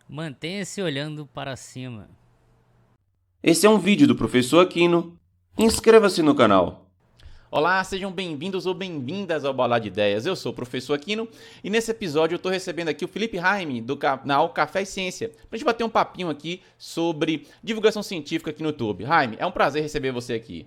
Mantenha-se olhando para cima. Esse é um vídeo do Professor Aquino. Inscreva-se no canal. Olá, sejam bem-vindos ou bem-vindas ao Bola de Ideias. Eu sou o Professor Aquino e nesse episódio eu estou recebendo aqui o Felipe Raime, do canal Café e Ciência, para a gente bater um papinho aqui sobre divulgação científica aqui no YouTube. Raime, é um prazer receber você aqui.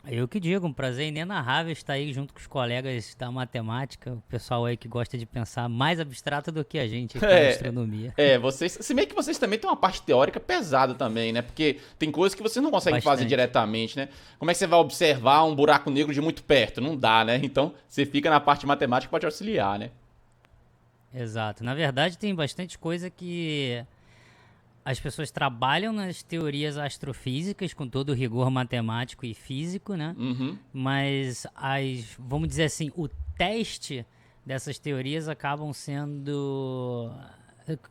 Eu que digo, um prazer inenarrável estar aí junto com os colegas da matemática, o pessoal aí que gosta de pensar mais abstrato do que a gente aqui na astronomia. Se bem que vocês também têm uma parte teórica pesada também, né? Porque tem coisas que vocês não conseguem fazer Bastante. diretamente, né? Como é que você vai observar um buraco negro de muito perto? Não dá, né? Então, você fica na parte matemática que pode auxiliar, né? Exato. Na verdade, tem bastante coisa que as pessoas trabalham nas teorias astrofísicas com todo o rigor matemático e físico, né? Uhum. Mas vamos dizer assim, o teste dessas teorias acabam sendo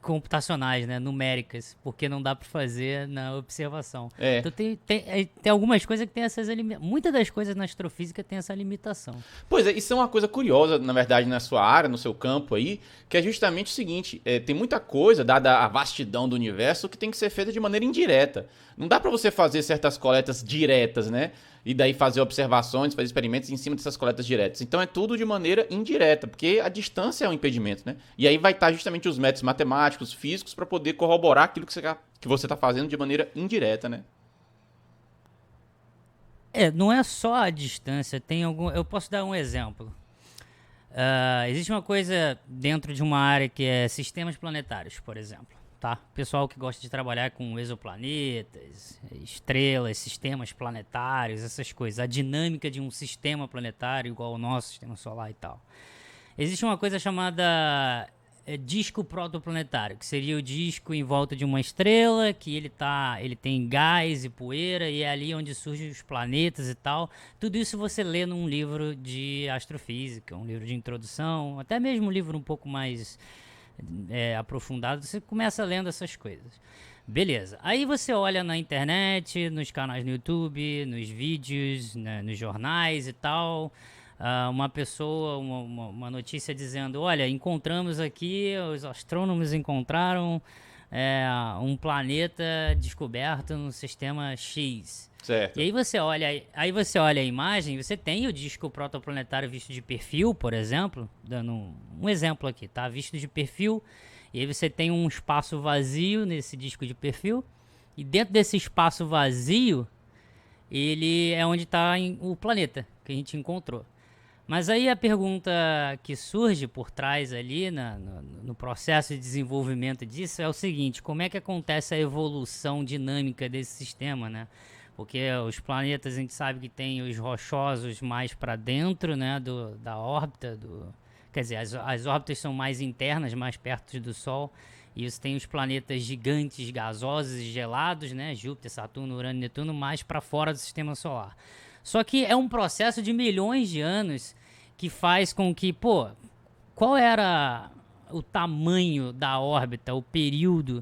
computacionais, né? Numéricas, porque não dá para fazer na observação. É. Então tem algumas coisas que tem essas limitações. Muitas das coisas na astrofísica tem essa limitação. Pois é, isso é uma coisa curiosa, na verdade, na sua área, no seu campo aí, que é justamente o seguinte, tem muita coisa, dada a vastidão do universo, que tem que ser feita de maneira indireta. Não dá pra você fazer certas coletas diretas, né? E daí fazer observações, fazer experimentos em cima dessas coletas diretas. Então é tudo de maneira indireta, porque a distância é um impedimento, né? E aí vai estar justamente os métodos matemáticos, físicos, para poder corroborar aquilo que você está fazendo de maneira indireta, né? Não é só a distância, eu posso dar um exemplo. Existe uma coisa dentro de uma área que é sistemas planetários, por exemplo. Tá? Pessoal que gosta de trabalhar com exoplanetas, estrelas, sistemas planetários, essas coisas. A dinâmica de um sistema planetário igual ao nosso sistema solar e tal. Existe uma coisa chamada disco protoplanetário, que seria o disco em volta de uma estrela, que ele tem gás e poeira, e é ali onde surgem os planetas e tal. Tudo isso você lê num livro de astrofísica, um livro de introdução, até mesmo um livro um pouco mais aprofundado, você começa lendo essas coisas. Beleza. Aí você olha na internet, nos canais no YouTube, nos vídeos, né, nos jornais e tal, uma pessoa, uma notícia dizendo, olha, encontramos aqui, os astrônomos encontraram um planeta descoberto no sistema X. Certo. E aí você olha a imagem, você tem o disco protoplanetário visto de perfil, por exemplo, dando um exemplo aqui, tá? Visto de perfil, e aí você tem um espaço vazio nesse disco de perfil, e dentro desse espaço vazio, ele é onde está o planeta que a gente encontrou. Mas aí a pergunta que surge por trás ali no processo de desenvolvimento disso é o seguinte, como é que acontece a evolução dinâmica desse sistema, né? Porque os planetas a gente sabe que tem os rochosos mais para dentro, né, da órbita, quer dizer, as órbitas são mais internas, mais perto do Sol, e você tem os planetas gigantes, gasosos e gelados, né, Júpiter, Saturno, Urano e Netuno, mais para fora do Sistema Solar. Só que é um processo de milhões de anos que faz com que, qual era o tamanho da órbita, o período,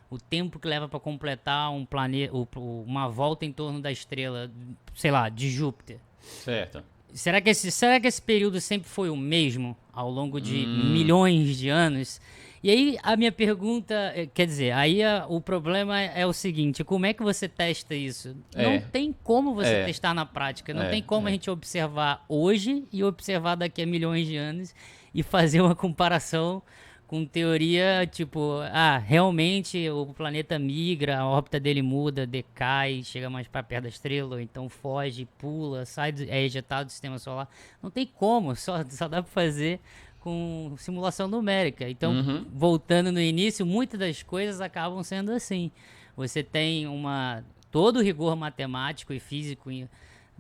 o tempo que leva para completar um planeta, uma volta em torno da estrela, sei lá, de Júpiter. Certo. Será que esse período sempre foi o mesmo ao longo de milhões de anos? E aí a minha pergunta, quer dizer, o problema é o seguinte, como é que você testa isso? Não tem como você testar na prática, não tem como a gente observar hoje e observar daqui a milhões de anos e fazer uma comparação com teoria tipo, realmente o planeta migra, a órbita dele muda, decai, chega mais para perto da estrela, ou então foge, pula, é ejetado do sistema solar. Não tem como, só dá para fazer com simulação numérica. Então, voltando no início, muitas das coisas acabam sendo assim. Você tem todo o rigor matemático e físico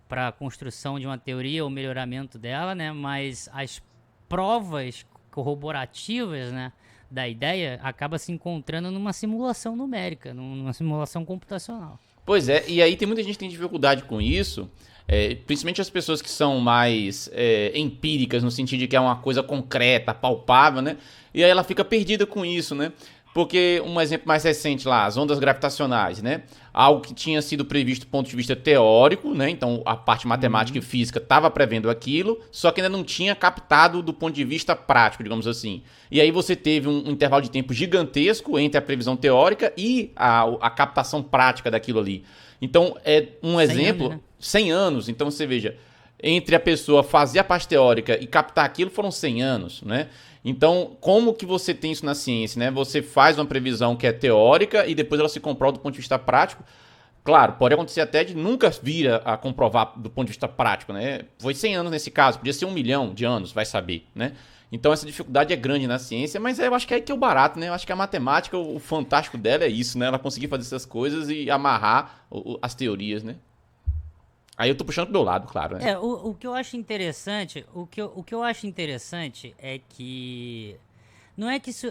para a construção de uma teoria ou melhoramento dela, né? Mas as provas corroborativas, né, da ideia acaba se encontrando numa simulação numérica, numa simulação computacional. Pois é, e aí tem muita gente que tem dificuldade com isso, principalmente as pessoas que são mais empíricas, no sentido de que é uma coisa concreta, palpável, né? E aí ela fica perdida com isso, né? Porque um exemplo mais recente lá, as ondas gravitacionais, né? Algo que tinha sido previsto do ponto de vista teórico, né? Então a parte matemática e física estava prevendo aquilo, só que ainda não tinha captado do ponto de vista prático, digamos assim. E aí você teve um intervalo de tempo gigantesco entre a previsão teórica e a captação prática daquilo ali. Então é um 100 exemplo, anos, né? 100 anos. Então você veja, entre a pessoa fazer a parte teórica e captar aquilo foram 100 anos, né? Então, como que você tem isso na ciência, né? Você faz uma previsão que é teórica e depois ela se comprova do ponto de vista prático. Claro, pode acontecer até de nunca vir a comprovar do ponto de vista prático, né? Foi 100 anos nesse caso, podia ser 1 milhão de anos, vai saber, né? Então essa dificuldade é grande na ciência, mas eu acho que é aí que é o barato, né? Eu acho que a matemática, o fantástico dela é isso, né? Ela conseguir fazer essas coisas e amarrar as teorias, né? Aí eu tô puxando pro meu lado, claro, né? O que eu acho interessante, o que eu acho interessante é que não é que isso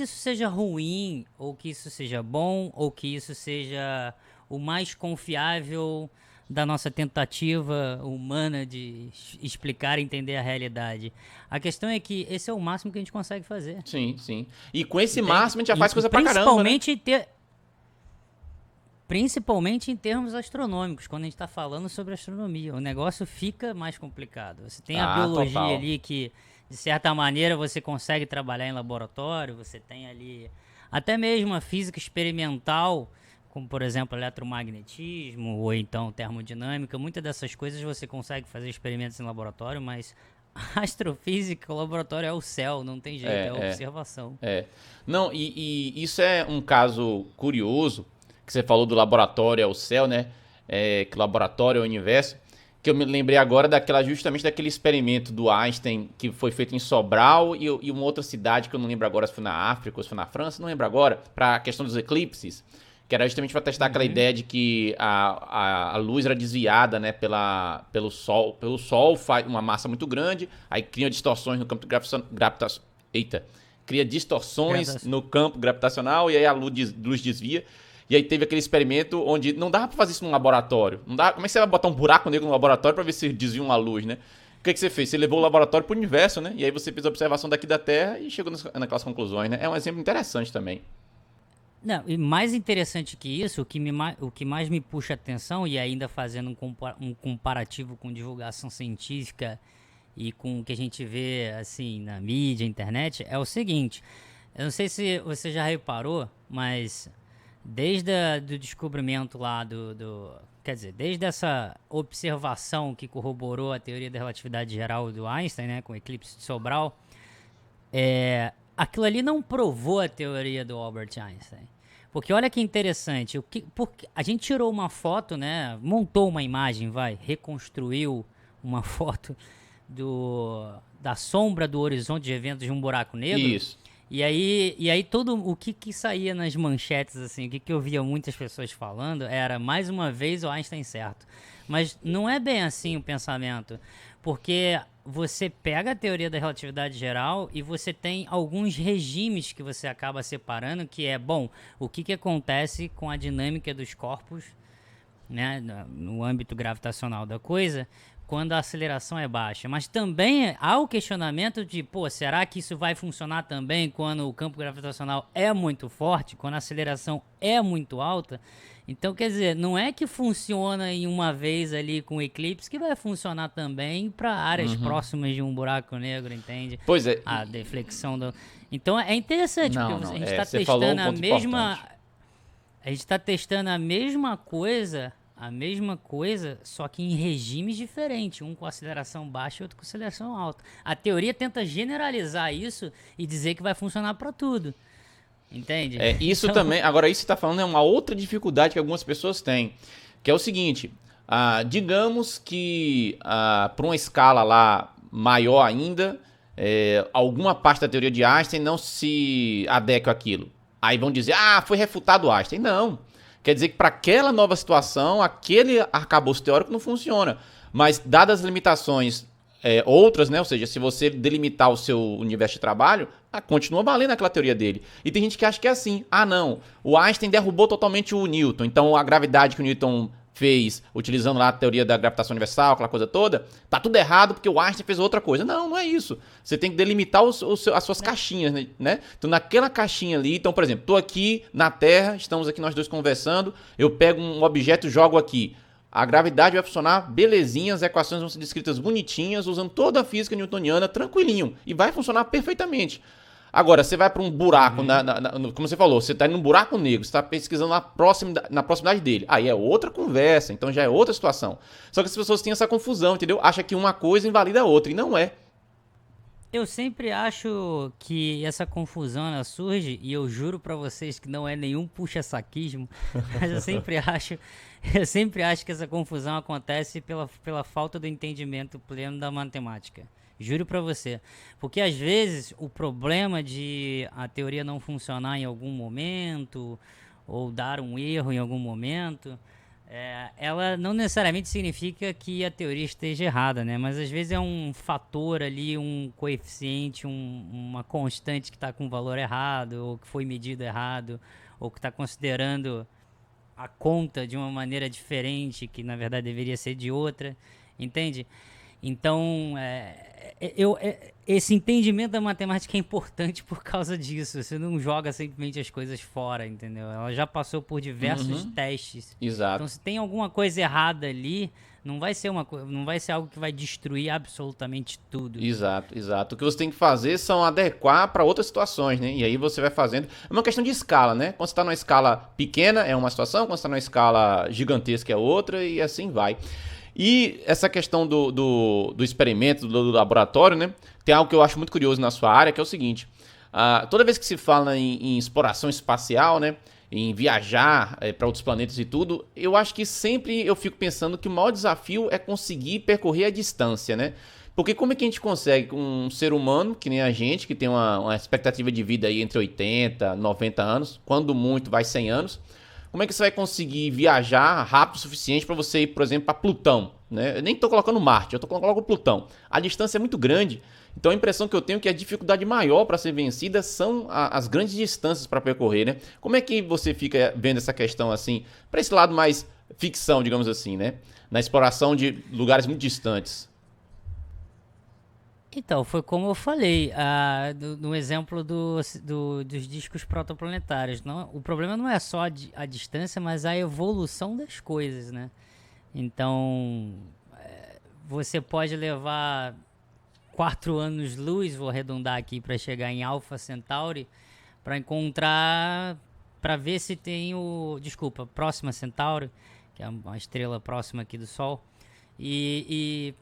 seja ruim, ou que isso seja bom, ou que isso seja o mais confiável da nossa tentativa humana de explicar e entender a realidade. A questão é que esse é o máximo que a gente consegue fazer. Sim, sim. E com esse Entende? máximo a gente já faz coisa pra caramba, né? Principalmente em termos astronômicos, quando a gente está falando sobre astronomia, o negócio fica mais complicado. Você tem a biologia total. ali que, de certa maneira, você consegue trabalhar em laboratório, você tem ali até mesmo a física experimental, como por exemplo eletromagnetismo ou então termodinâmica. Muitas dessas coisas você consegue fazer experimentos em laboratório, mas a astrofísica, o laboratório é o céu, não tem jeito, é observação. Não, e isso é um caso curioso, que você falou do laboratório é o céu, né? Que o laboratório é o universo. Que eu me lembrei agora justamente daquele experimento do Einstein que foi feito em Sobral e uma outra cidade que eu não lembro agora se foi na África ou se foi na França, não lembro agora, para a questão dos eclipses, que era justamente para testar aquela ideia de que a luz era desviada, né, pelo Sol faz uma massa muito grande, aí cria distorções no campo gravitacional. Cria distorções no campo gravitacional e aí a luz desvia. E aí teve aquele experimento onde não dava pra fazer isso num laboratório. Não dá, como é que você vai botar um buraco negro no laboratório pra ver se desvia uma luz, né? O que você fez? Você levou o laboratório pro universo, né? E aí você fez a observação daqui da Terra e chegou naquelas conclusões, né? É um exemplo interessante também. Não, e mais interessante que isso, o que mais me puxa a atenção, e ainda fazendo um comparativo com divulgação científica e com o que a gente vê assim na mídia, internet, é o seguinte. Eu não sei se você já reparou, mas desde o descobrimento lá quer dizer, desde essa observação que corroborou a teoria da relatividade geral do Einstein, né, com o eclipse de Sobral, aquilo ali não provou a teoria do Albert Einstein. Porque olha que interessante, porque a gente tirou uma foto, né, montou uma imagem, reconstruiu uma foto da sombra do horizonte de eventos de um buraco negro. Isso. E aí todo o que saía nas manchetes, assim, o que eu via muitas pessoas falando era, mais uma vez, o Einstein certo. Mas não é bem assim o pensamento, porque você pega a teoria da relatividade geral e você tem alguns regimes que você acaba separando, que é, bom, o que acontece com a dinâmica dos corpos, né, no âmbito gravitacional da coisa, quando a aceleração é baixa. Mas também há o questionamento de, será que isso vai funcionar também quando o campo gravitacional é muito forte, quando a aceleração é muito alta? Então, quer dizer, não é que funciona em uma vez ali com o eclipse que vai funcionar também para áreas próximas de um buraco negro, entende? Pois é. A deflexão do... Então, é interessante, porque a gente está você falou um testando ponto importante. A gente está testando a mesma coisa, só que em regimes diferentes, um com aceleração baixa e outro com aceleração alta. A teoria tenta generalizar isso e dizer que vai funcionar para tudo. Entende? Isso também. Agora, isso que você está falando é uma outra dificuldade que algumas pessoas têm, que é o seguinte: digamos que para uma escala lá maior ainda, alguma parte da teoria de Einstein não se adequa àquilo. Aí vão dizer, foi refutado Einstein. Não. Quer dizer que para aquela nova situação, aquele arcabouço teórico não funciona. Mas, dadas as limitações outras, né? Ou seja, se você delimitar o seu universo de trabalho, continua valendo aquela teoria dele. E tem gente que acha que é assim. Não, o Einstein derrubou totalmente o Newton. Então, a gravidade que o Newton fez utilizando lá a teoria da gravitação universal, aquela coisa toda, tá tudo errado porque o Einstein fez outra coisa. Não, não é isso. Você tem que delimitar as suas caixinhas, né? Então, naquela caixinha ali, então, por exemplo, tô aqui na Terra, estamos aqui nós dois conversando, eu pego um objeto e jogo aqui. A gravidade vai funcionar belezinha, as equações vão ser descritas bonitinhas, usando toda a física newtoniana, tranquilinho, e vai funcionar perfeitamente. Agora, você vai para um buraco, como você falou, você está indo num buraco negro, você está pesquisando na proximidade dele. Aí é outra conversa, então já é outra situação. Só que as pessoas têm essa confusão, entendeu? Acha que uma coisa invalida a outra, e não é. Eu sempre acho que essa confusão ela surge, e eu juro pra vocês que não é nenhum puxa-saquismo, mas eu sempre acho que essa confusão acontece pela falta do entendimento pleno da matemática. Juro pra você. Porque às vezes o problema de a teoria não funcionar em algum momento, ou dar um erro em algum momento, ela não necessariamente significa que a teoria esteja errada, né? Mas às vezes é um fator ali, um coeficiente, uma constante que está com valor errado, ou que foi medido errado, ou que está considerando a conta de uma maneira diferente, que na verdade deveria ser de outra, entende? Então, esse entendimento da matemática é importante por causa disso. Você não joga simplesmente as coisas fora, entendeu? Ela já passou por diversos testes. Exato. Então, se tem alguma coisa errada ali, não vai ser algo que vai destruir absolutamente tudo. Exato, exato. O que você tem que fazer são adequar para outras situações, né? E aí você vai fazendo. É uma questão de escala, né? Quando você está numa escala pequena é uma situação, quando você está numa escala gigantesca é outra, e assim vai. E essa questão do experimento, do laboratório, né? Tem algo que eu acho muito curioso na sua área, que é o seguinte. Toda vez que se fala em exploração espacial, né? Em viajar para outros planetas e tudo, eu acho que sempre eu fico pensando que o maior desafio é conseguir percorrer a distância, né? Porque como é que a gente consegue, um ser humano, que nem a gente, que tem uma expectativa de vida aí entre 80, 90 anos, quando muito vai 100 anos, como é que você vai conseguir viajar rápido o suficiente para você ir, por exemplo, para Plutão? Né? Eu nem estou colocando Marte, eu estou colocando logo Plutão. A distância é muito grande, então a impressão que eu tenho é que a dificuldade maior para ser vencida são as grandes distâncias para percorrer. Né? Como é que você fica vendo essa questão assim, para esse lado mais ficção, digamos assim, né? Na exploração de lugares muito distantes? Então, foi como eu falei, no exemplo dos discos protoplanetários. Não, o problema não é só a distância, mas a evolução das coisas, né? Então, você pode levar 4 anos-luz, vou arredondar aqui, para chegar em Alpha Centauri, para encontrar, para ver se tem Próxima Centauri, que é uma estrela próxima aqui do Sol. E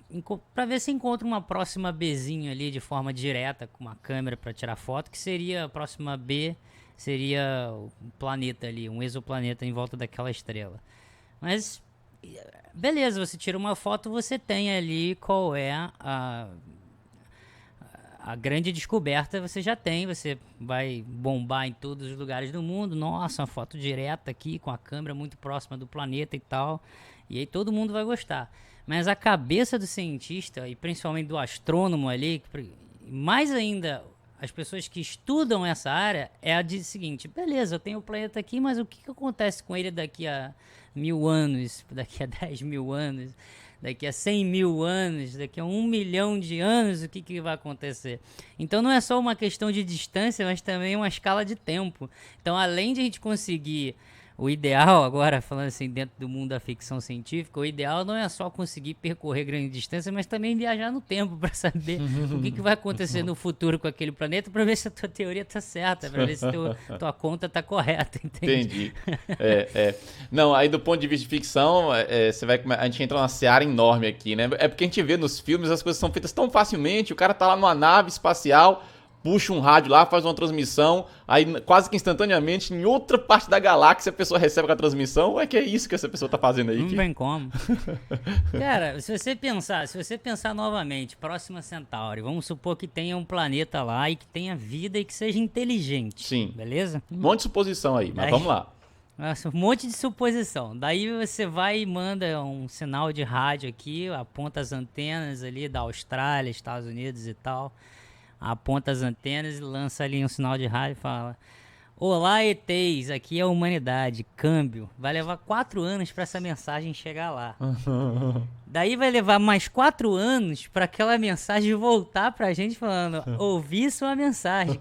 para ver se encontra uma próxima Bzinha ali de forma direta com uma câmera para tirar foto, que seria a próxima B, seria um planeta ali, um exoplaneta em volta daquela estrela. Mas beleza, você tira uma foto, você tem ali qual é a grande descoberta, você já tem, você vai bombar em todos os lugares do mundo. Nossa, uma foto direta aqui com a câmera muito próxima do planeta e tal, e aí todo mundo vai gostar. Mas a cabeça do cientista, e principalmente do astrônomo ali, mais ainda as pessoas que estudam essa área, é a de seguinte: beleza, eu tenho o planeta aqui, mas o que acontece com ele daqui a 1000 anos, daqui a 10 mil anos, daqui a 100 mil anos, daqui a 1 milhão de anos, o que vai acontecer? Então não é só uma questão de distância, mas também uma escala de tempo. Então, além de a gente conseguir o ideal, agora falando assim dentro do mundo da ficção científica, o ideal não é só conseguir percorrer grande distância, mas também viajar no tempo para saber o que vai acontecer no futuro com aquele planeta, para ver se a tua teoria está certa, para ver se tua conta está correta, entende? Entendi. Não, aí do ponto de vista de ficção, a gente entra numa seara enorme aqui, né? É porque a gente vê nos filmes as coisas são feitas tão facilmente, o cara tá lá numa nave espacial, puxa um rádio lá, faz uma transmissão, aí quase que instantaneamente, em outra parte da galáxia, a pessoa recebe a transmissão. É que é isso que essa pessoa tá fazendo aí? Não tem como. Cara, se você pensar novamente, Próxima Centauri, vamos supor que tenha um planeta lá e que tenha vida e que seja inteligente. Sim. Beleza? Um monte de suposição aí, mas vamos lá. Nossa, um monte de suposição. Daí você vai e manda um sinal de rádio aqui, aponta as antenas ali da Austrália, Estados Unidos e tal. Aponta as antenas e lança ali um sinal de rádio e fala: Olá, ETs, aqui é a humanidade, câmbio. Vai levar 4 anos pra essa mensagem chegar lá. Daí vai levar mais 4 anos pra aquela mensagem voltar pra gente falando, ouvi sua mensagem.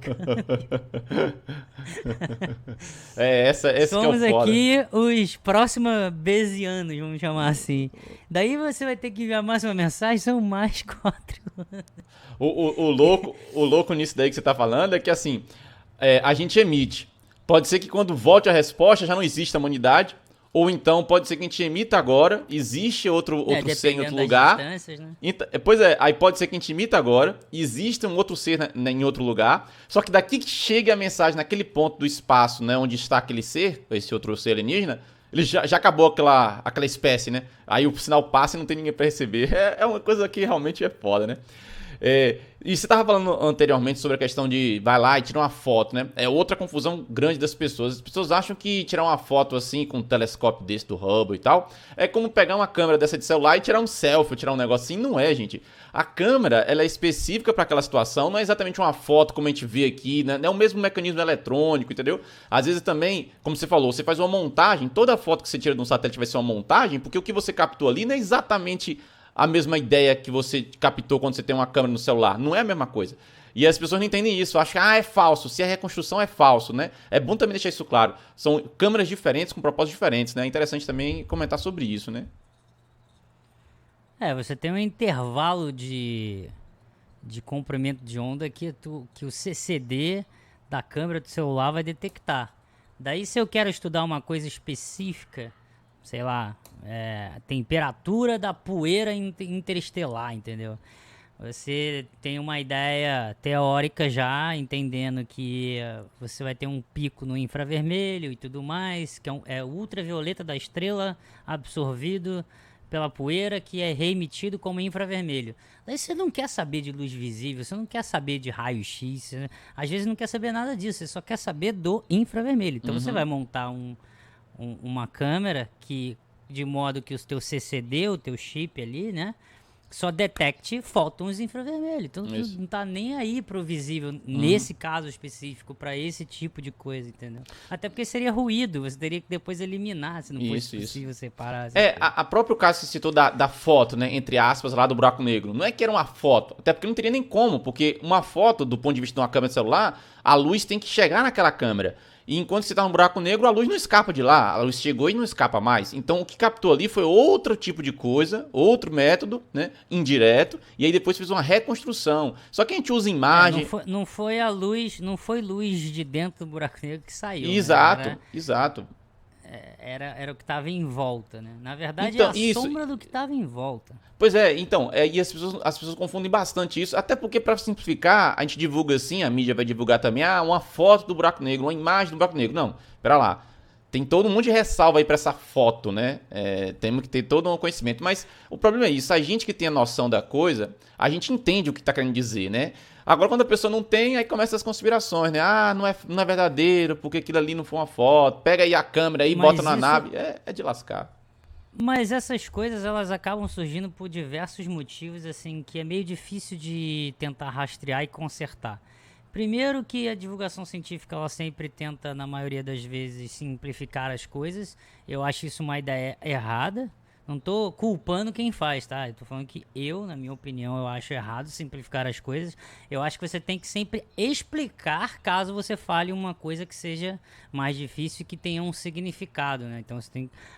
Esse que é o Somos foda. aqui os próximos Besianos, vamos chamar assim. Daí você vai ter que enviar mais uma mensagem, são mais 4 anos. O louco nisso daí que você tá falando é que assim, a gente emite. Pode ser que quando volte a resposta já não exista a humanidade. Ou então pode ser que a gente emita agora, existe outro ser em outro Dependendo das lugar. distâncias, né? Pois é, aí pode ser que a gente imita agora, existe um outro ser em outro lugar, só que daqui que chegue a mensagem naquele ponto do espaço, né, onde está aquele ser, esse outro ser alienígena, ele já acabou aquela espécie, né? Aí o sinal passa e não tem ninguém pra receber. É uma coisa que realmente é foda, né? E você estava falando anteriormente sobre a questão de vai lá e tira uma foto, né? É outra confusão grande das pessoas. As pessoas acham que tirar uma foto assim com um telescópio desse do Hubble e tal é como pegar uma câmera dessa de celular e tirar um selfie, tirar um negócio assim. Não é, gente. A câmera, ela é específica para aquela situação, não é exatamente uma foto como a gente vê aqui, né? Não é o mesmo mecanismo eletrônico, entendeu? Às vezes também, como você falou, você faz uma montagem, toda foto que você tira de um satélite vai ser uma montagem, porque o que você captou ali não é exatamente a mesma ideia que você captou quando você tem uma câmera no celular. Não é a mesma coisa. E as pessoas não entendem isso. Acham que é falso. Se é reconstrução, é falso, né? É bom também deixar isso claro. São câmeras diferentes com propósitos diferentes, né? É interessante também comentar sobre isso, né? Você tem um intervalo de comprimento de onda que o CCD da câmera do celular vai detectar. Daí, se eu quero estudar uma coisa específica, sei lá, temperatura da poeira interestelar, entendeu? Você tem uma ideia teórica já, entendendo que você vai ter um pico no infravermelho e tudo mais, que é o ultravioleta da estrela absorvido pela poeira, que é reemitido como infravermelho. Daí você não quer saber de luz visível, você não quer saber de raio-x, às vezes não quer saber nada disso, você só quer saber do infravermelho. Então você vai montar uma câmera que, de modo que o teu CCD, o teu chip ali, né, só detecte fótons infravermelhos. Então tu não tá nem aí pro visível, nesse caso específico, para esse tipo de coisa, entendeu? Até porque seria ruído, você teria que depois eliminar, se não fosse possível separar. A próprio caso que você citou da foto, né, entre aspas, lá do buraco negro, não é que era uma foto, até porque não teria nem como, porque uma foto, do ponto de vista de uma câmera de celular, a luz tem que chegar naquela câmera. E enquanto você tá no buraco negro, a luz não escapa de lá. A luz chegou e não escapa mais. Então o que captou ali foi outro tipo de coisa, outro método, né? Indireto. E aí depois fez uma reconstrução. Só que a gente usa imagem. Não foi a luz, não foi luz de dentro do buraco negro que saiu. Exato, né? exato. Era o que estava em volta, né? Na verdade, Então, é a sombra do que estava em volta. Pois é, então, e as pessoas confundem bastante isso, até porque para simplificar, a gente divulga assim, a mídia vai divulgar também, uma foto do buraco negro, uma imagem do buraco negro. Não, pera lá. Tem todo mundo de ressalva aí pra essa foto, né? Temos que ter todo um conhecimento. Mas o problema é isso, a gente que tem a noção da coisa, a gente entende o que tá querendo dizer, né? Agora, quando a pessoa não tem, aí começam as conspirações, né? Não é verdadeiro, porque aquilo ali não foi uma foto. Pega aí a câmera aí, bota na nave. É de lascar. Mas essas coisas, elas acabam surgindo por diversos motivos, assim, que é meio difícil de tentar rastrear e consertar. Primeiro que a divulgação científica, ela sempre tenta, na maioria das vezes, simplificar as coisas. Eu acho isso uma ideia errada. Não tô culpando quem faz, tá? Eu tô falando que na minha opinião, eu acho errado simplificar as coisas. Eu acho que você tem que sempre explicar caso você fale uma coisa que seja mais difícil e que tenha um significado, né? Então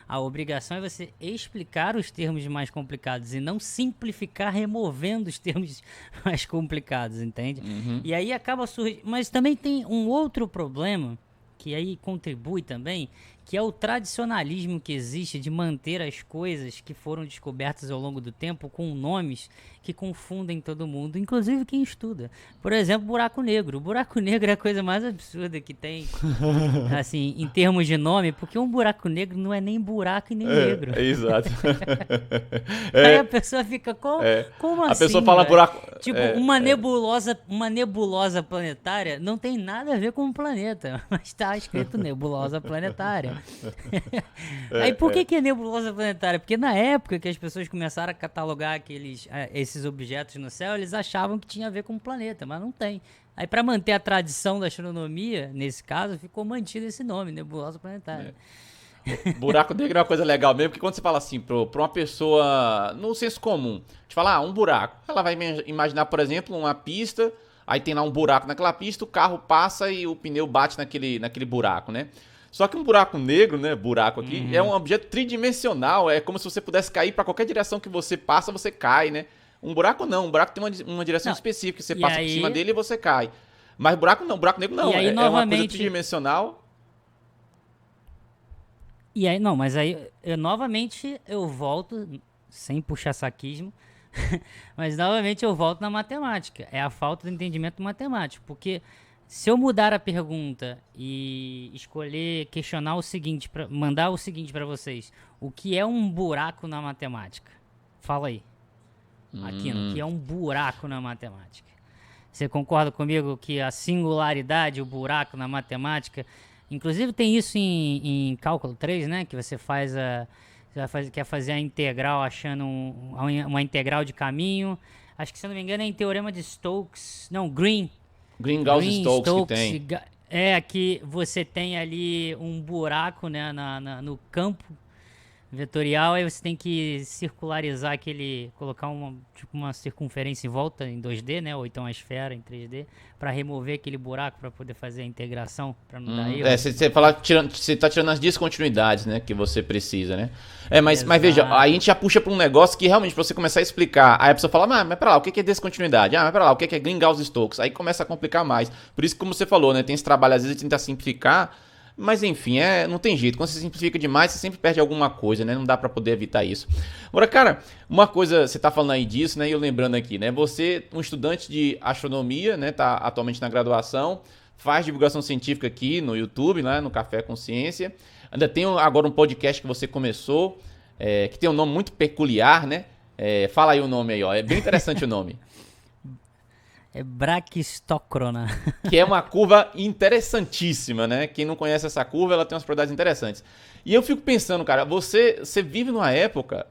a obrigação é você explicar os termos mais complicados e não simplificar removendo os termos mais complicados, entende? E aí acaba surgindo... Mas também tem um outro problema que aí contribui também, que é o tradicionalismo que existe de manter as coisas que foram descobertas ao longo do tempo com nomes que confundem todo mundo, inclusive quem estuda. Por exemplo, buraco negro. O buraco negro é a coisa mais absurda que tem, assim, em termos de nome, porque um buraco negro não é nem buraco e nem negro. Exato. Aí a pessoa fica, como assim? A pessoa fala velho? buraco... Tipo, uma nebulosa planetária não tem nada a ver com o planeta, mas tá escrito nebulosa planetária. Aí por que é nebulosa planetária? Porque na época que as pessoas começaram a catalogar esses objetos no céu, eles achavam que tinha a ver com o planeta, mas não tem. Aí, para manter a tradição da astronomia, nesse caso, ficou mantido esse nome, nebulosa planetária. Buraco negro é uma coisa legal mesmo, porque quando você fala assim pra uma pessoa, no senso comum, te fala, um buraco. Ela vai imaginar, por exemplo, uma pista, aí tem lá um buraco naquela pista, o carro passa e o pneu bate naquele buraco, né? Só que um buraco negro, né, buraco aqui, é um objeto tridimensional, é como se você pudesse cair pra qualquer direção que você passa, você cai, né? Um buraco não, um buraco tem uma direção específica, você passa por cima dele e você cai. Mas buraco não, buraco negro não, aí, é uma coisa tridimensional. E aí, não, mas aí, novamente, eu volto, sem puxar saquismo, mas novamente eu volto na matemática. É a falta de entendimento matemático, porque se eu mudar a pergunta e escolher questionar o seguinte, mandar o seguinte para vocês, o que é um buraco na matemática? Fala aí. Aquino, o que é um buraco na matemática? Você concorda comigo que a singularidade, o buraco na matemática, inclusive tem isso em cálculo 3, né? Que você quer fazer a integral achando uma integral de caminho. Acho que, se eu não me engano, é em teorema de Stokes. Não, Green-Gauss-Stokes que tem. É que você tem ali um buraco, né, no campo vetorial, aí você tem que circularizar colocar uma circunferência em volta em 2D, né, ou então uma esfera em 3D, para remover aquele buraco, para poder fazer a integração, para não dar erro. Você tá tirando as descontinuidades, né, que você precisa, né? Mas veja, aí a gente já puxa para um negócio que realmente, pra você começar a explicar, aí a pessoa fala, mas pera lá, o que é descontinuidade? Mas pera lá, o que é Green-Gauss-Stokes? Aí começa a complicar mais. Por isso, como você falou, né, tem esse trabalho, às vezes, de tentar simplificar. Mas enfim, não tem jeito. Quando você simplifica demais, você sempre perde alguma coisa, né? Não dá pra poder evitar isso. Agora, cara, uma coisa, você tá falando aí disso, né? E eu lembrando aqui, né? Você, um estudante de astronomia, né? Tá atualmente na graduação, faz divulgação científica aqui no YouTube, né? No Café com Ciência. Ainda tem agora um podcast que você começou, que tem um nome muito peculiar, né? Fala aí o nome aí, ó. É bem interessante o nome. É braquistócrona. Que é uma curva interessantíssima, né? Quem não conhece essa curva, ela tem umas propriedades interessantes. E eu fico pensando, cara, você vive numa época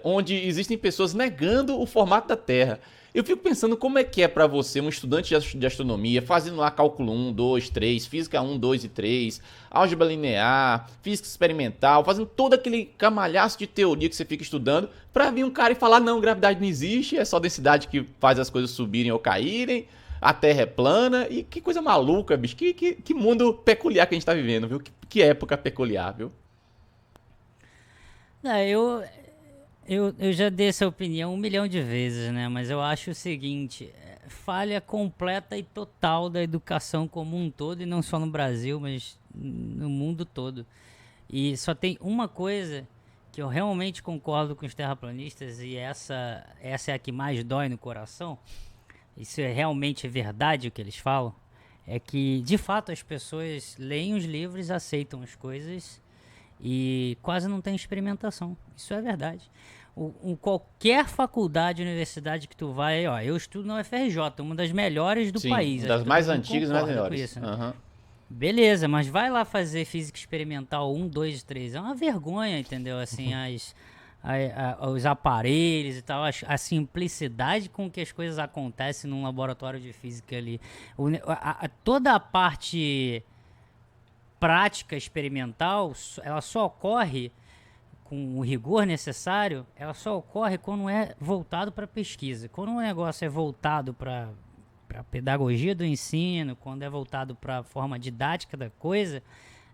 onde existem pessoas negando o formato da Terra. Eu fico pensando como é que é pra você, um estudante de astronomia, fazendo lá cálculo 1, 2, 3, física 1, 2 e 3, álgebra linear, física experimental, fazendo todo aquele camalhaço de teoria que você fica estudando, pra vir um cara e falar, não, gravidade não existe, é só densidade que faz as coisas subirem ou caírem, a Terra é plana, e que coisa maluca, bicho, que mundo peculiar que a gente tá vivendo, viu? Que época peculiar, viu? Eu já dei essa opinião 1 milhão de vezes, né? Mas eu acho o seguinte, falha completa e total da educação como um todo, e não só no Brasil, mas no mundo todo. E só tem uma coisa que eu realmente concordo com os terraplanistas, e essa é a que mais dói no coração, isso é realmente verdade o que eles falam, é que, de fato, as pessoas leem os livros, aceitam as coisas e quase não tem experimentação. Isso é verdade. Qualquer faculdade, universidade que tu vai, ó, eu estudo na UFRJ, uma das melhores do país. Sim, das mais antigas e mais melhores. Isso, né? Beleza, mas vai lá fazer física experimental 1, 2 e 3. É uma vergonha, entendeu? Assim, os aparelhos e tal, a simplicidade com que as coisas acontecem num laboratório de física ali. Toda a parte prática experimental, ela só ocorre com o rigor necessário, ela só ocorre quando é voltado para pesquisa. Quando o negócio é voltado para a pedagogia do ensino, quando é voltado para a forma didática da coisa,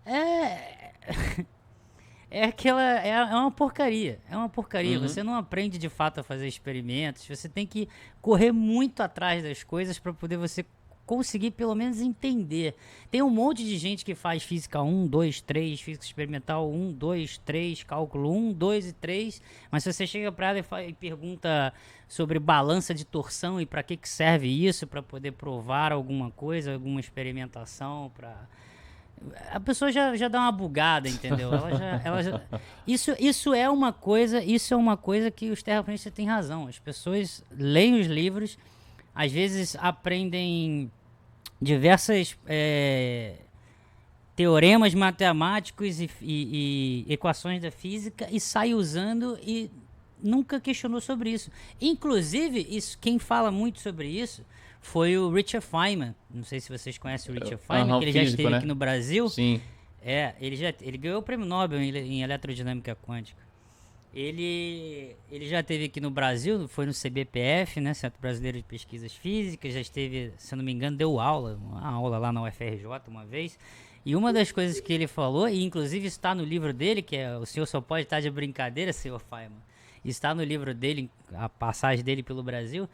é uma porcaria. É uma porcaria. Você não aprende de fato a fazer experimentos. Você tem que correr muito atrás das coisas para poder você conseguir pelo menos entender. Tem um monte de gente que faz física 1, 2, 3, física experimental 1, 2, 3, cálculo 1, 2 e 3, mas se você chega para ela e pergunta sobre balança de torção e para que serve isso, para poder provar alguma coisa, alguma experimentação, a pessoa já dá uma bugada, entendeu? Isso é uma coisa que os terraplanistas têm razão. As pessoas leem os livros, às vezes aprendem diversas teoremas matemáticos e equações da física e sai usando e nunca questionou sobre isso. Inclusive, quem fala muito sobre isso, foi o Richard Feynman. Não sei se vocês conhecem o Richard Feynman, que ele já físico, esteve né? aqui no Brasil. Sim. Ele ganhou o prêmio Nobel em eletrodinâmica quântica. Ele já esteve aqui no Brasil, foi no CBPF, né, Centro Brasileiro de Pesquisas Físicas, já esteve, se eu não me engano, deu uma aula lá na UFRJ uma vez. E uma das coisas que ele falou, e inclusive está no livro dele, que é O Senhor Só Pode Estar de Brincadeira, Sr. Feynman, está no livro dele, a passagem dele pelo Brasil,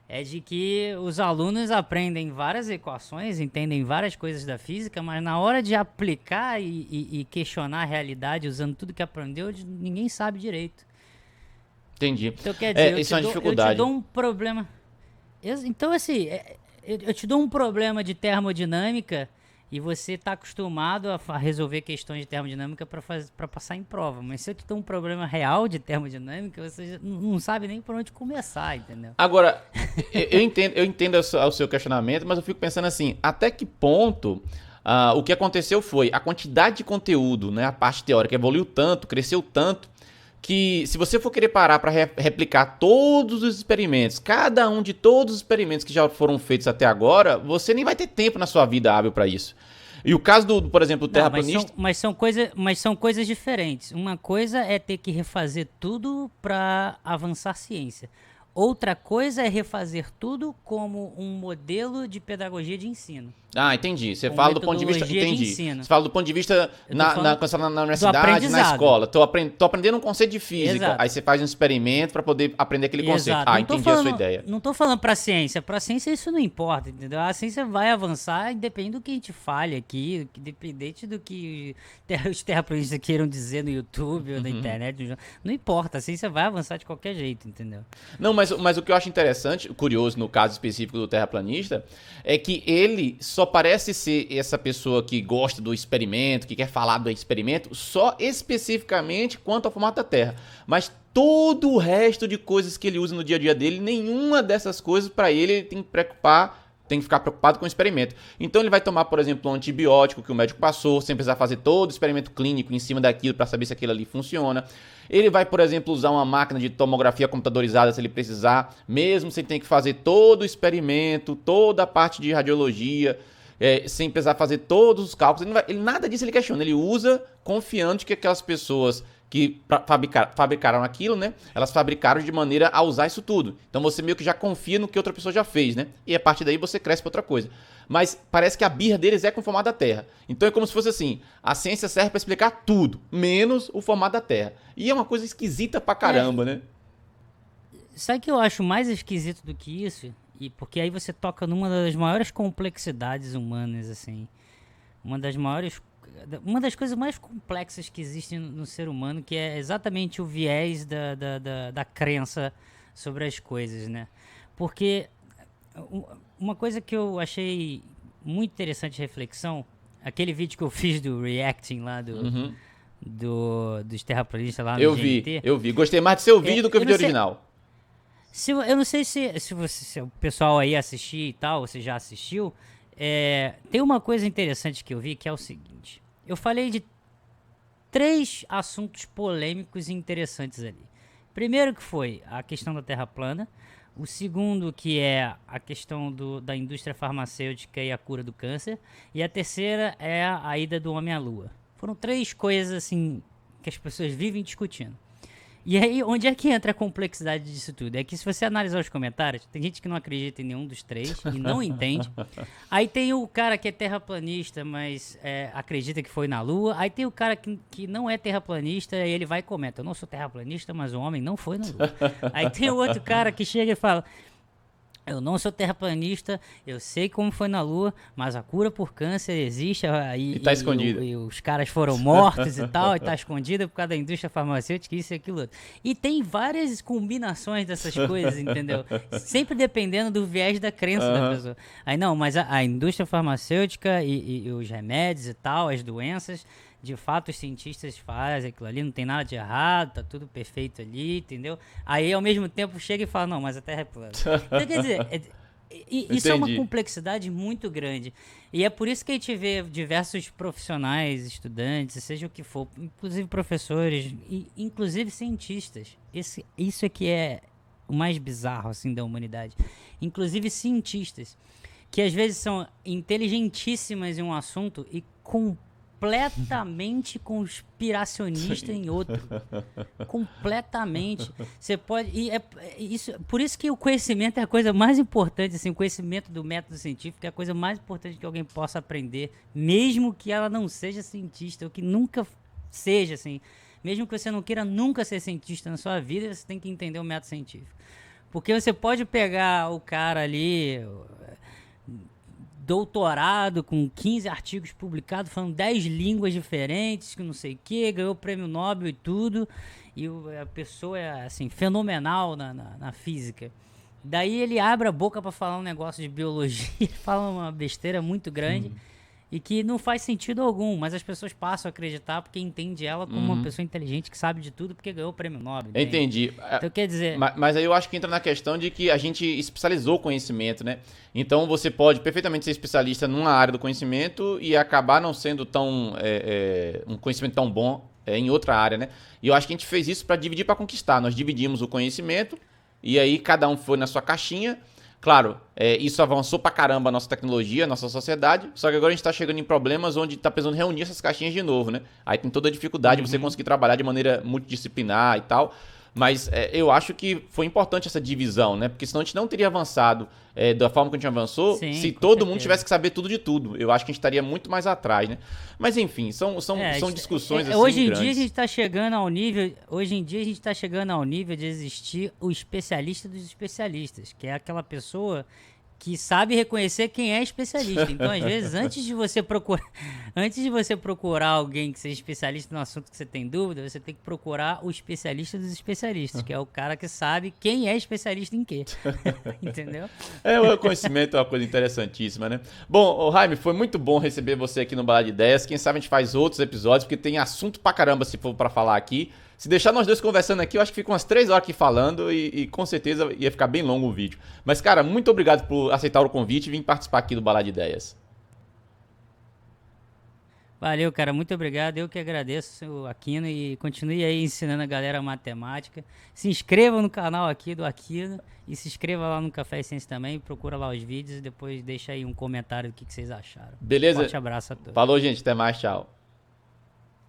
é de que os alunos aprendem várias equações, entendem várias coisas da física, mas na hora de aplicar e questionar a realidade usando tudo que aprendeu, ninguém sabe direito. Entendi. Então, quer dizer, isso é uma eu dificuldade. te dou um problema. Então, assim, eu te dou um problema de termodinâmica e você está acostumado a resolver questões de termodinâmica para passar em prova. Mas se eu te dou um problema real de termodinâmica, você já não sabe nem por onde começar, entendeu? Agora, eu entendo o seu questionamento, mas eu fico pensando assim, até que ponto o que aconteceu foi a quantidade de conteúdo, né, a parte teórica evoluiu tanto, cresceu tanto, que se você for querer parar para replicar todos os experimentos, cada um de todos os experimentos que já foram feitos até agora, você nem vai ter tempo na sua vida hábil para isso. E o caso por exemplo, do terraplanista... Mas são coisas diferentes. Uma coisa é ter que refazer tudo para avançar ciência. Outra coisa é refazer tudo como um modelo de pedagogia de ensino. Ah, entendi. Você Com fala do ponto de vista... metodologia de Entendi. ensino. Você fala do ponto de vista quando você tá na universidade, na aprendizado. escola. Tô aprendendo um conceito de física. Exato. Aí você faz um experimento para poder aprender aquele conceito. Exato. Ah, entendi a sua ideia. Não tô falando pra ciência. Pra ciência isso não importa, entendeu? A ciência vai avançar independente do que a gente fale aqui, independente do que os terraplanistas queiram dizer no YouTube ou na internet. Não importa, a ciência vai avançar de qualquer jeito, entendeu? Não, mas o que eu acho interessante, curioso no caso específico do terraplanista, é que ele só parece ser essa pessoa que gosta do experimento, que quer falar do experimento, só especificamente quanto ao formato da Terra. Mas todo o resto de coisas que ele usa no dia a dia dele, nenhuma dessas coisas para ele tem que ficar preocupado com o experimento. Então ele vai tomar, por exemplo, um antibiótico que o médico passou, sem precisar fazer todo o experimento clínico em cima daquilo para saber se aquilo ali funciona. Ele vai, por exemplo, usar uma máquina de tomografia computadorizada se ele precisar, mesmo sem ter que fazer todo o experimento, toda a parte de radiologia, sem precisar fazer todos os cálculos. Nada disso ele questiona, ele usa confiando que aquelas pessoas que fabricaram aquilo, né? Elas fabricaram de maneira a usar isso tudo. Então você meio que já confia no que outra pessoa já fez, né? E a partir daí você cresce para outra coisa. Mas parece que a birra deles é com o formato da Terra. Então é como se fosse assim, a ciência serve para explicar tudo, menos o formato da Terra. E é uma coisa esquisita pra caramba, né? Sabe o que eu acho mais esquisito do que isso? E porque aí você toca numa das maiores complexidades humanas, assim. Uma das coisas mais complexas que existem no ser humano, que é exatamente o viés da crença sobre as coisas, né? Porque uma coisa que eu achei muito interessante de reflexão, aquele vídeo que eu fiz do reacting lá dos terraplanistas lá no GNT. Eu vi. Gostei mais do seu vídeo do que o vídeo original. Eu não sei se o pessoal aí assistir e tal, você já assistiu. Tem uma coisa interessante que eu vi, que é o seguinte. Eu falei de 3 assuntos polêmicos e interessantes ali. Primeiro que foi a questão da Terra plana. O segundo que é a questão da indústria farmacêutica e a cura do câncer. E a terceira é a ida do homem à lua. Foram 3 coisas assim que as pessoas vivem discutindo. E aí, onde é que entra a complexidade disso tudo? É que se você analisar os comentários, tem gente que não acredita em nenhum dos 3 e não entende. Aí tem o cara que é terraplanista, mas acredita que foi na Lua. Aí tem o cara que não é terraplanista e ele vai e comenta: eu não sou terraplanista, mas o homem não foi na Lua. Aí tem o outro cara que chega e fala: eu não sou terraplanista, eu sei como foi na Lua, mas a cura por câncer existe e tá escondida. E os caras foram mortos e tal, e tá escondida por causa da indústria farmacêutica, isso e aquilo outro. E tem várias combinações dessas coisas, entendeu? Sempre dependendo do viés da crença da pessoa. Aí não, mas a indústria farmacêutica e os remédios e tal, as doenças, de fato os cientistas fazem aquilo ali, não tem nada de errado, tá tudo perfeito ali, entendeu? Aí ao mesmo tempo chega e fala: não, mas a Terra é plana. Então, quer dizer, isso é uma complexidade muito grande. E é por isso que a gente vê diversos profissionais, estudantes, seja o que for, inclusive professores, e inclusive cientistas. Isso é que é mais bizarro, assim, da humanidade. Inclusive cientistas, que às vezes são inteligentíssimas em um assunto e completamente conspiracionista em outro. Completamente. Você pode... por isso que o conhecimento é a coisa mais importante, assim, o conhecimento do método científico é a coisa mais importante que alguém possa aprender, mesmo que ela não seja cientista, ou que nunca seja, assim. Mesmo que você não queira nunca ser cientista na sua vida, você tem que entender o método científico. Porque você pode pegar o cara ali, doutorado, com 15 artigos publicados, falando 10 línguas diferentes, que não sei o que, ganhou o prêmio Nobel e tudo, e a pessoa é, assim, fenomenal na física. Daí ele abre a boca para falar um negócio de biologia, fala uma besteira muito grande, e que não faz sentido algum, mas as pessoas passam a acreditar porque entende ela como uma pessoa inteligente que sabe de tudo porque ganhou o prêmio Nobel. Entendi. Então quer dizer... Mas aí eu acho que entra na questão de que a gente especializou o conhecimento, né? Então você pode perfeitamente ser especialista numa área do conhecimento e acabar não sendo tão um conhecimento tão bom em outra área, né? E eu acho que a gente fez isso para dividir para conquistar. Nós dividimos o conhecimento e aí cada um foi na sua caixinha. Claro, isso avançou pra caramba a nossa tecnologia, a nossa sociedade, só que agora a gente tá chegando em problemas onde tá precisando reunir essas caixinhas de novo, né? Aí tem toda a dificuldade de você conseguir trabalhar de maneira multidisciplinar e tal, mas eu acho que foi importante essa divisão, né? Porque senão a gente não teria avançado da forma que a gente avançou. Sim, se com todo certeza. mundo tivesse que saber tudo de tudo. Eu acho que a gente estaria muito mais atrás, né? Mas enfim, são discussões assim hoje em grandes. dia a gente tá chegando ao nível, de existir o especialista dos especialistas, que é aquela pessoa que sabe reconhecer quem é especialista. Então, às vezes, antes de você procurar alguém que seja especialista no assunto que você tem dúvida, você tem que procurar o especialista dos especialistas, que é o cara que sabe quem é especialista em quê. Entendeu? O conhecimento é uma coisa interessantíssima, né? Bom, ô Jaime, foi muito bom receber você aqui no Balada de Ideias. Quem sabe a gente faz outros episódios, porque tem assunto pra caramba se for pra falar aqui. Se deixar nós dois conversando aqui, eu acho que fica umas 3 horas aqui falando e com certeza ia ficar bem longo o vídeo. Mas, cara, muito obrigado por aceitar o convite e vir participar aqui do Balada de Ideias. Valeu, cara. Muito obrigado. Eu que agradeço, Aquino, e continue aí ensinando a galera matemática. Se inscreva no canal aqui do Aquino e se inscreva lá no Café Essência também. Procura lá os vídeos e depois deixa aí um comentário do que vocês acharam. Beleza? Forte abraço a todos. Falou, gente. Até mais. Tchau.